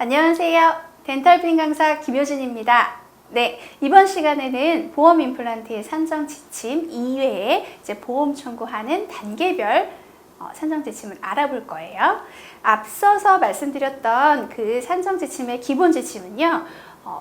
안녕하세요. 덴탈플린 강사 김효진입니다. 네, 이번 시간에는 보험 임플란트의 산정 지침 이외에 보험 청구하는 단계별 산정 지침을 알아볼 거예요. 앞서서 말씀드렸던 그 산정 지침의 기본 지침은요,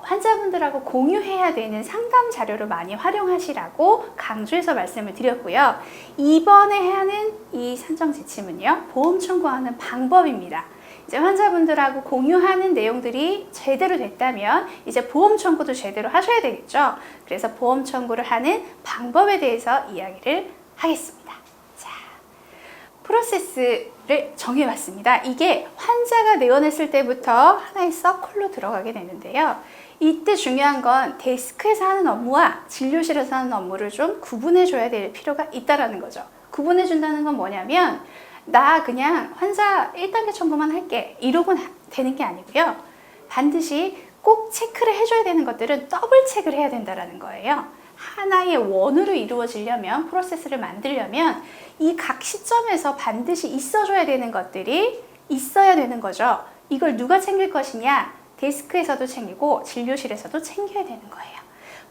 환자분들하고 공유해야 되는 상담 자료로 많이 활용하시라고 강조해서 말씀을 드렸고요. 이번에 하는 이 산정 지침은요, 보험 청구하는 방법입니다. 이제 환자분들하고 공유하는 내용들이 제대로 됐다면 이제 보험 청구도 제대로 하셔야 되겠죠. 그래서 보험 청구를 하는 방법에 대해서 이야기를 하겠습니다. 자, 프로세스를 정해봤습니다. 이게 환자가 내원했을 때부터 하나의 서클로 들어가게 되는데요. 이때 중요한 건 데스크에서 하는 업무와 진료실에서 하는 업무를 좀 구분해 줘야 될 필요가 있다는 거죠. 구분해 준다는 건 뭐냐면 나 그냥 환자 1단계 청구만 할게 이러고 되는 게 아니고요. 반드시 꼭 체크를 해줘야 되는 것들은 더블 체크를 해야 된다는 거예요. 하나의 원으로 이루어지려면, 프로세스를 만들려면 이 각 시점에서 반드시 있어줘야 되는 것들이 있어야 되는 거죠. 이걸 누가 챙길 것이냐? 데스크에서도 챙기고 진료실에서도 챙겨야 되는 거예요.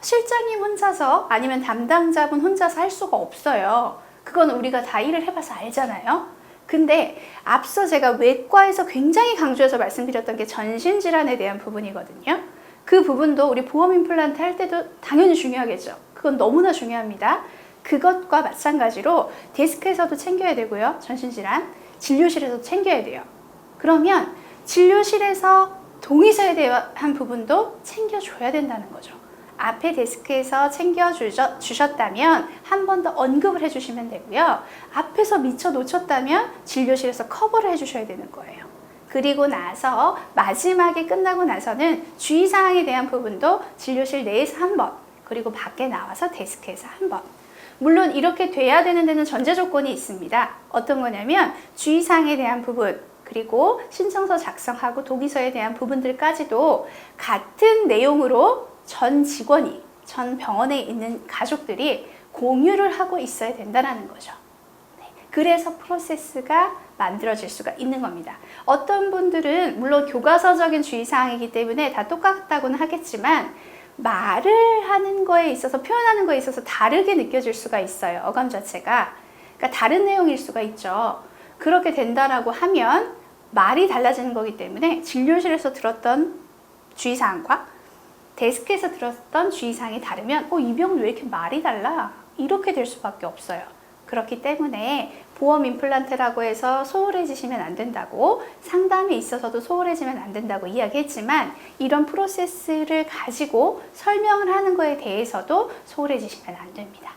실장님 혼자서 아니면 담당자분 혼자서 할 수가 없어요. 그건 우리가 다 일을 해봐서 알잖아요. 근데 앞서 제가 외과에서 굉장히 강조해서 말씀드렸던 게 전신질환에 대한 부분이거든요. 그 부분도 우리 보험 임플란트 할 때도 당연히 중요하겠죠. 그건 너무나 중요합니다. 그것과 마찬가지로 데스크에서도 챙겨야 되고요. 전신질환, 진료실에서도 챙겨야 돼요. 그러면 진료실에서 동의서에 대한 부분도 챙겨줘야 된다는 거죠. 앞에 데스크에서 챙겨주셨다면 한 번 더 언급을 해주시면 되고요. 앞에서 미처 놓쳤다면 진료실에서 커버를 해주셔야 되는 거예요. 그리고 나서 마지막에 끝나고 나서는 주의사항에 대한 부분도 진료실 내에서 한 번, 그리고 밖에 나와서 데스크에서 한 번. 물론 이렇게 돼야 되는 데는 전제 조건이 있습니다. 어떤 거냐면 주의사항에 대한 부분, 그리고 신청서 작성하고 동의서에 대한 부분들까지도 같은 내용으로 전 직원이, 전 병원에 있는 가족들이 공유를 하고 있어야 된다는 거죠. 네. 그래서 프로세스가 만들어질 수가 있는 겁니다. 어떤 분들은 물론 교과서적인 주의사항이기 때문에 다 똑같다고는 하겠지만 말을 하는 거에 있어서, 표현하는 거에 있어서 다르게 느껴질 수가 있어요. 어감 자체가. 그러니까 다른 내용일 수가 있죠. 그렇게 된다라고 하면 말이 달라지는 거기 때문에 진료실에서 들었던 주의사항과 데스크에서 들었던 주의사항이 다르면 이 병은 왜 이렇게 말이 달라? 이렇게 될 수밖에 없어요. 그렇기 때문에 보험 임플란트라고 해서 소홀해지시면 안 된다고, 상담에 있어서도 소홀해지면 안 된다고 이야기했지만 이런 프로세스를 가지고 설명을 하는 거에 대해서도 소홀해지시면 안 됩니다.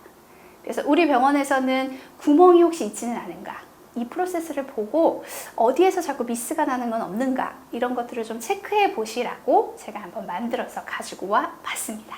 그래서 우리 병원에서는 구멍이 혹시 있지는 않은가? 이 프로세스를 보고 어디에서 자꾸 미스가 나는 건 없는가, 이런 것들을 좀 체크해 보시라고 제가 한번 만들어서 가지고 와 봤습니다.